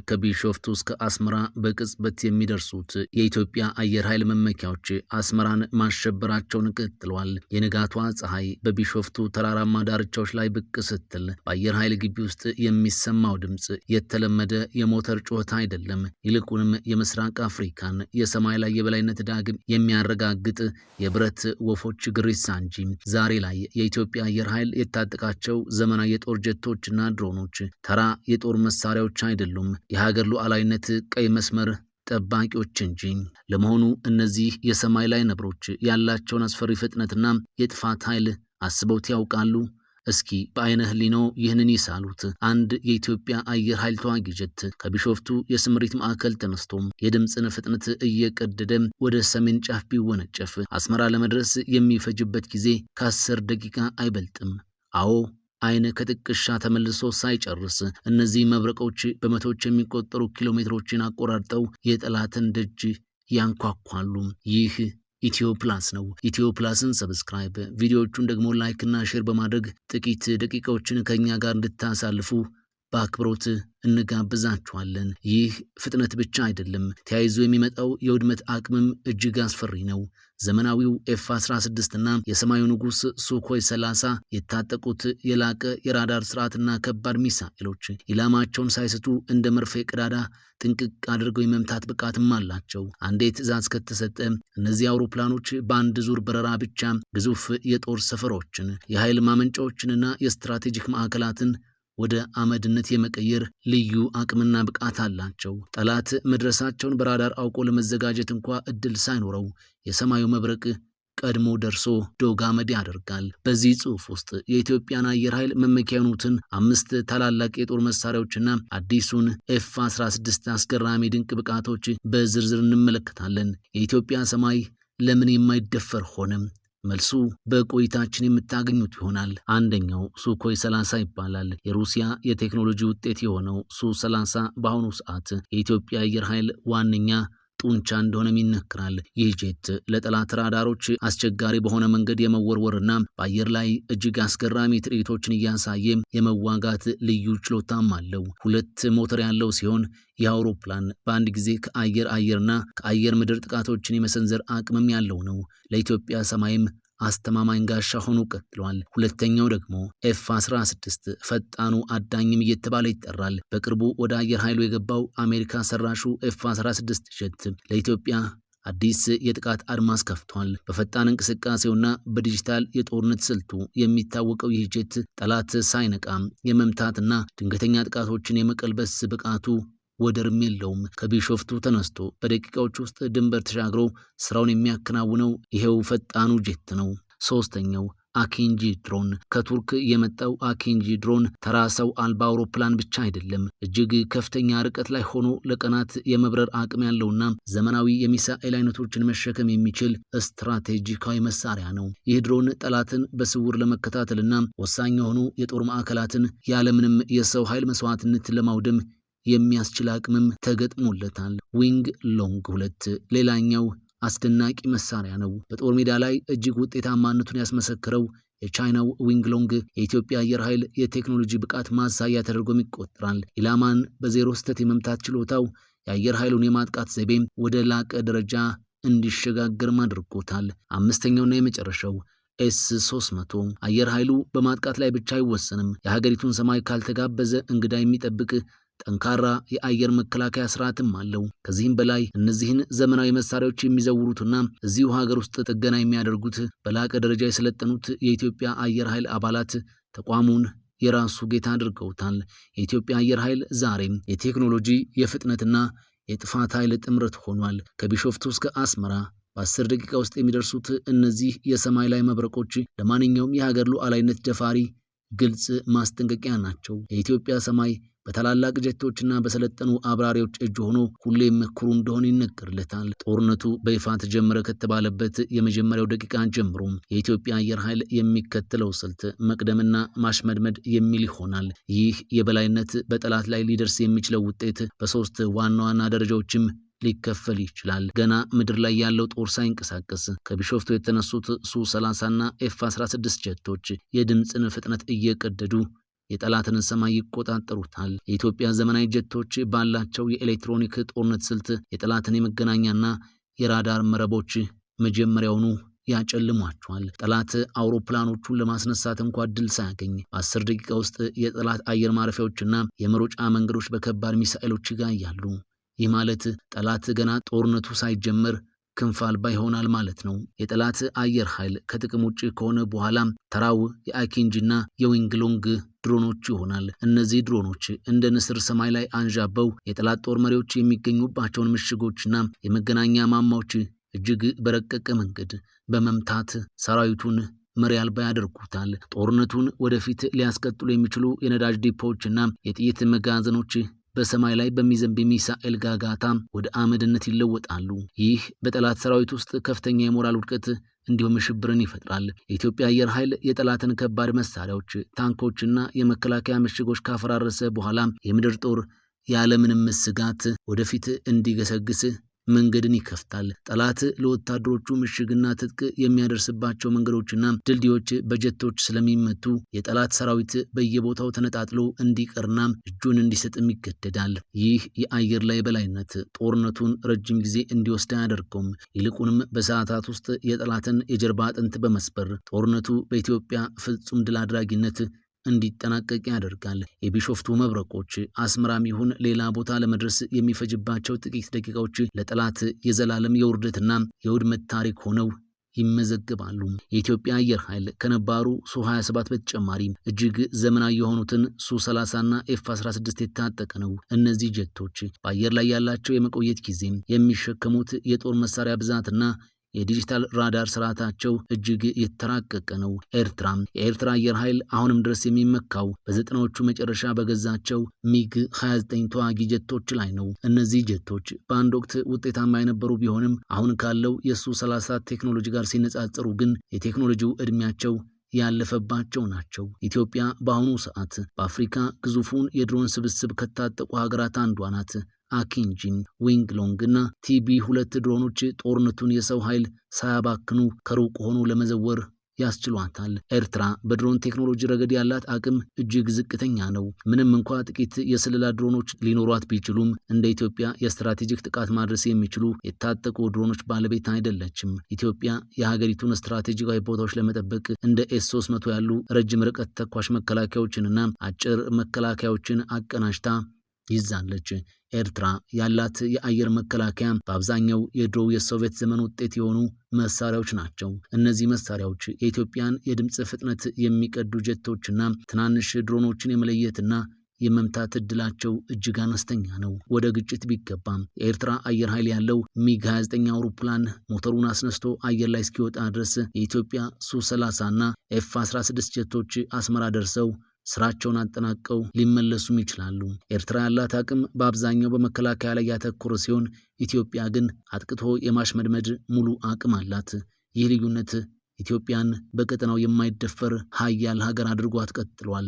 ከቢሾፍቱ እስከ አስመራ በቅጽበት የሚደርሱት የኢትዮጵያ አየር ኃይል መመኪያዎች አስመራን ማሸበራቸውን ቀጥለዋል። የንጋቷ ፀሐይ በቢሾፍቱ ተራራማ ዳርቻዎች ላይ ብቅ ስትል በአየር ኃይል ግቢ ውስጥ የሚሰማው ድምፅ የተለመደ የሞተር ጩኸት አይደለም። ይልቁንም የምስራቅ አፍሪካን የሰማይ ላይ የበላይነት ዳግም የሚያረጋግጥ የብረት ወፎች ግሪሳ እንጂ። ዛሬ ላይ የኢትዮጵያ አየር ኃይል የታጠቃቸው ዘመናዊ የጦር ጀቶችና ድሮኖች ተራ የጦር መሳሪያዎች አይደሉም፣ የሀገር ሉዓላዊነት ቀይ መስመር ጠባቂዎች እንጂ። ለመሆኑ እነዚህ የሰማይ ላይ ነብሮች ያላቸውን አስፈሪ ፍጥነትና የጥፋት ኃይል አስበውት ያውቃሉ? እስኪ በአይነ ህሊናው ይህንን ይሳሉት። አንድ የኢትዮጵያ አየር ኃይል ተዋጊ ጀት ከቢሾፍቱ የስምሪት ማዕከል ተነስቶ የድምፅን ፍጥነት እየቀደደ ወደ ሰሜን ጫፍ ቢወነጨፍ አስመራ ለመድረስ የሚፈጅበት ጊዜ ከ10 ደቂቃ አይበልጥም። አዎ፣ አይን ከጥቅሻ ተመልሶ ሳይጨርስ እነዚህ መብረቆች በመቶዎች የሚቆጠሩ ኪሎ ሜትሮችን አቆራርጠው የጠላትን ደጅ ያንኳኳሉ። ይህ ኢትዮ ፕላስ ነው። ኢትዮ ፕላስን ሰብስክራይብ፣ ቪዲዮዎቹን ደግሞ ላይክ እና ሼር በማድረግ ጥቂት ደቂቃዎችን ከኛ ጋር እንድታሳልፉ በአክብሮት እንጋብዛችኋለን። ይህ ፍጥነት ብቻ አይደለም፣ ተያይዞ የሚመጣው የውድመት አቅምም እጅግ አስፈሪ ነው። ዘመናዊው ኤፍ-16 እና የሰማዩ ንጉስ ሱኮይ 30 የታጠቁት የላቀ የራዳር ስርዓትና ከባድ ሚሳኤሎች ኢላማቸውን ሳይስቱ እንደ መርፌ ቀዳዳ ጥንቅቅ አድርገው የመምታት ብቃትም አላቸው። አንዴ ትዕዛዝ ከተሰጠ እነዚህ አውሮፕላኖች በአንድ ዙር በረራ ብቻ ግዙፍ የጦር ሰፈሮችን፣ የኃይል ማመንጫዎችንና የስትራቴጂክ ማዕከላትን ወደ አመድነት የመቀየር ልዩ አቅምና ብቃት አላቸው። ጠላት መድረሳቸውን በራዳር አውቆ ለመዘጋጀት እንኳ እድል ሳይኖረው የሰማዩ መብረቅ ቀድሞ ደርሶ ዶግ አመድ ያደርጋል። በዚህ ጽሑፍ ውስጥ የኢትዮጵያን አየር ኃይል መመኪያ የሆኑትን 5 ታላላቅ የጦር መሳሪያዎችና አዲሱን ኤፍ-16 አስገራሚ ድንቅ ብቃቶች በዝርዝር እንመለከታለን። የኢትዮጵያ ሰማይ ለምን የማይደፈር ሆነ? መልሱ በቆይታችን የምታገኙት ይሆናል። አንደኛው ሱኮይ 30 ይባላል። የሩሲያ የቴክኖሎጂ ውጤት የሆነው ሱ-30 በአሁኑ ሰዓት የኢትዮጵያ አየር ኃይል ዋነኛ ጡንቻ እንደሆነም ይነገራል። ይህ ጄት ለጠላት ራዳሮች አስቸጋሪ በሆነ መንገድ የመወርወርና በአየር ላይ እጅግ አስገራሚ ትርኢቶችን እያሳየ የመዋጋት ልዩ ችሎታም አለው። 2 ሞተር ያለው ሲሆን ይህ አውሮፕላን በአንድ ጊዜ ከአየርና ከአየር ምድር ጥቃቶችን የመሰንዘር አቅምም ያለው ነው። ለኢትዮጵያ ሰማይም አስተማማኝ ጋሻ ሆኖ ቀጥሏል። ሁለተኛው ደግሞ ኤፍ-16 ፈጣኑ አዳኝም እየተባለ ይጠራል። በቅርቡ ወደ አየር ኃይሉ የገባው አሜሪካ ሰራሹ ኤፍ-16 ጀት ለኢትዮጵያ አዲስ የጥቃት አድማስ ከፍቷል። በፈጣን እንቅስቃሴውና በዲጂታል የጦርነት ስልቱ የሚታወቀው ይህ ጀት ጠላት ሳይነቃ የመምታትና ድንገተኛ ጥቃቶችን የመቀልበስ ብቃቱ ወደርም የለውም። ከቢሾፍቱ ተነስቶ በደቂቃዎች ውስጥ ድንበር ተሻግሮ ስራውን የሚያከናውነው ይሄው ፈጣኑ ጄት ነው። ሶስተኛው አኪንጂ ድሮን። ከቱርክ የመጣው አኪንጂ ድሮን ተራ ሰው አልባ አውሮፕላን ብቻ አይደለም። እጅግ ከፍተኛ ርቀት ላይ ሆኖ ለቀናት የመብረር አቅም ያለውና ዘመናዊ የሚሳኤል አይነቶችን መሸከም የሚችል ስትራቴጂካዊ መሳሪያ ነው። ይህ ድሮን ጠላትን በስውር ለመከታተልና ወሳኝ የሆኑ የጦር ማዕከላትን ያለምንም የሰው ኃይል መስዋዕትነት ለማውደም የሚያስችል አቅምም ተገጥሞለታል። ዊንግ ሎንግ 2 ሌላኛው አስደናቂ መሳሪያ ነው። በጦር ሜዳ ላይ እጅግ ውጤታማነቱን ያስመሰከረው የቻይናው ዊንግ ሎንግ የኢትዮጵያ አየር ኃይል የቴክኖሎጂ ብቃት ማሳያ ተደርጎም ይቆጠራል። ኢላማን በዜሮ ስህተት የመምታት ችሎታው የአየር ኃይሉን የማጥቃት ዘይቤም ወደ ላቀ ደረጃ እንዲሸጋገርም አድርጎታል። አምስተኛውና የመጨረሻው ኤስ-300 አየር ኃይሉ በማጥቃት ላይ ብቻ አይወሰንም። የሀገሪቱን ሰማይ ካልተጋበዘ እንግዳ የሚጠብቅ ጠንካራ የአየር መከላከያ ስርዓትም አለው። ከዚህም በላይ እነዚህን ዘመናዊ መሳሪያዎች የሚዘውሩትና እዚሁ ሀገር ውስጥ ጥገና የሚያደርጉት በላቀ ደረጃ የሰለጠኑት የኢትዮጵያ አየር ኃይል አባላት ተቋሙን የራሱ ጌታ አድርገውታል። የኢትዮጵያ አየር ኃይል ዛሬም የቴክኖሎጂ የፍጥነትና የጥፋት ኃይል ጥምረት ሆኗል። ከቢሾፍቱ እስከ አስመራ በ10 ደቂቃ ውስጥ የሚደርሱት እነዚህ የሰማይ ላይ መብረቆች ለማንኛውም የሀገር ሉዓላዊነት ደፋሪ ግልጽ ማስጠንቀቂያ ናቸው። የኢትዮጵያ ሰማይ በታላላቅ ጀቶችና በሰለጠኑ አብራሪዎች እጅ ሆኖ ሁሌም ኩሩ እንደሆነ ይነገርለታል። ጦርነቱ በይፋ ተጀመረ ከተባለበት የመጀመሪያው ደቂቃ ጀምሮ የኢትዮጵያ አየር ኃይል የሚከተለው ስልት መቅደምና ማሽመድመድ የሚል ይሆናል። ይህ የበላይነት በጠላት ላይ ሊደርስ የሚችለው ውጤት በ3 ዋና ዋና ደረጃዎችም ሊከፈል ይችላል። ገና ምድር ላይ ያለው ጦር ሳይንቀሳቀስ ከቢሾፍቱ የተነሱት ሱ-30 እና ኤፍ-16 ጀቶች የድምፅን ፍጥነት እየቀደዱ የጠላትን ሰማይ ይቆጣጠሩታል። የኢትዮጵያ ዘመናዊ ጀቶች ባላቸው የኤሌክትሮኒክ ጦርነት ስልት የጠላትን የመገናኛና የራዳር መረቦች መጀመሪያውኑ ያጨልሟቸዋል። ጠላት አውሮፕላኖቹን ለማስነሳት እንኳ እድል ሳያገኝ በ10 ደቂቃ ውስጥ የጠላት አየር ማረፊያዎችና የመሮጫ መንገዶች በከባድ ሚሳኤሎች ይጋያሉ። ይህ ማለት ጠላት ገና ጦርነቱ ሳይጀመር ክንፍ አልባ ይሆናል ማለት ነው። የጠላት አየር ኃይል ከጥቅም ውጭ ከሆነ በኋላም ተራው የአኪንጅና የዊንግሎንግ ድሮኖች ይሆናል። እነዚህ ድሮኖች እንደ ንስር ሰማይ ላይ አንዣበው የጠላት ጦር መሪዎች የሚገኙባቸውን ምሽጎችና የመገናኛ ማማዎች እጅግ በረቀቀ መንገድ በመምታት ሰራዊቱን መሪ አልባ ያደርጉታል። ጦርነቱን ወደፊት ሊያስቀጥሉ የሚችሉ የነዳጅ ዲፖዎችና የጥይት መጋዘኖች በሰማይ ላይ በሚዘንብ ሚሳኤል ጋጋታ ወደ አመድነት ይለወጣሉ። ይህ በጠላት ሰራዊት ውስጥ ከፍተኛ የሞራል ውድቀት እንዲሁም ሽብርን ይፈጥራል። የኢትዮጵያ አየር ኃይል የጠላትን ከባድ መሳሪያዎች፣ ታንኮችና የመከላከያ ምሽጎች ካፈራረሰ በኋላ የምድር ጦር ያለምንም ስጋት ወደፊት እንዲገሰግስ መንገድን ይከፍታል። ጠላት ለወታደሮቹ ምሽግና ትጥቅ የሚያደርስባቸው መንገዶችና ድልድዮች በጀቶች ስለሚመቱ የጠላት ሰራዊት በየቦታው ተነጣጥሎ እንዲቀርና እጁን እንዲሰጥም ይገደዳል። ይህ የአየር ላይ በላይነት ጦርነቱን ረጅም ጊዜ እንዲወስድ አያደርገውም። ይልቁንም በሰዓታት ውስጥ የጠላትን የጀርባ አጥንት በመስበር ጦርነቱ በኢትዮጵያ ፍጹም ድል አድራጊነት እንዲጠናቀቅ ያደርጋል። የቢሾፍቱ መብረቆች አስመራም ይሁን ሌላ ቦታ ለመድረስ የሚፈጅባቸው ጥቂት ደቂቃዎች ለጠላት የዘላለም የውርደትና የውድመት ታሪክ ሆነው ይመዘግባሉ። የኢትዮጵያ አየር ኃይል ከነባሩ ሱ-27 በተጨማሪ እጅግ ዘመናዊ የሆኑትን ሱ-30 እና ኤፍ-16 የታጠቀ ነው። እነዚህ ጀቶች በአየር ላይ ያላቸው የመቆየት ጊዜ፣ የሚሸከሙት የጦር መሳሪያ ብዛትና የዲጂታል ራዳር ስርዓታቸው እጅግ የተራቀቀ ነው። የኤርትራ አየር ኃይል አሁንም ድረስ የሚመካው በዘጠናዎቹ መጨረሻ በገዛቸው ሚግ 29 ተዋጊ ጀቶች ላይ ነው። እነዚህ ጀቶች በአንድ ወቅት ውጤታማ የነበሩ ቢሆንም አሁን ካለው የሱ-30 ቴክኖሎጂ ጋር ሲነጻጸሩ ግን የቴክኖሎጂው እድሜያቸው ያለፈባቸው ናቸው። ኢትዮጵያ በአሁኑ ሰዓት በአፍሪካ ግዙፉን የድሮን ስብስብ ከታጠቁ ሀገራት አንዷ ናት። አኪንጂን፣ ዊንግሎንግ እና ቲቢ2 ድሮኖች ጦርነቱን የሰው ኃይል ሳያባክኑ ከሩቅ ሆኖ ለመዘወር ያስችሏታል። ኤርትራ በድሮን ቴክኖሎጂ ረገድ ያላት አቅም እጅግ ዝቅተኛ ነው። ምንም እንኳ ጥቂት የስለላ ድሮኖች ሊኖሯት ቢችሉም እንደ ኢትዮጵያ የስትራቴጂክ ጥቃት ማድረስ የሚችሉ የታጠቁ ድሮኖች ባለቤት አይደለችም። ኢትዮጵያ የሀገሪቱን ስትራቴጂካዊ ቦታዎች ለመጠበቅ እንደ ኤስ-300 ያሉ ረጅም ርቀት ተኳሽ መከላከያዎችንና አጭር መከላከያዎችን አቀናጅታ ይዛለች። ኤርትራ ያላት የአየር መከላከያ በአብዛኛው የድሮው የሶቪየት ዘመን ውጤት የሆኑ መሳሪያዎች ናቸው። እነዚህ መሳሪያዎች የኢትዮጵያን የድምፅ ፍጥነት የሚቀዱ ጀቶችና ትናንሽ ድሮኖችን የመለየትና የመምታት እድላቸው እጅግ አነስተኛ ነው። ወደ ግጭት ቢገባም የኤርትራ አየር ኃይል ያለው ሚግ 29 አውሮፕላን ሞተሩን አስነስቶ አየር ላይ እስኪወጣ ድረስ የኢትዮጵያ ሱ-30 እና ኤፍ-16 ጀቶች አስመራ ደርሰው ስራቸውን አጠናቀው ሊመለሱም ይችላሉ። ኤርትራ ያላት አቅም በአብዛኛው በመከላከያ ላይ ያተኮረ ሲሆን ኢትዮጵያ ግን አጥቅቶ የማሽመድመድ ሙሉ አቅም አላት። ይህ ልዩነት ኢትዮጵያን በቀጠናው የማይደፈር ሀያል ሀገር አድርጓት ቀጥሏል።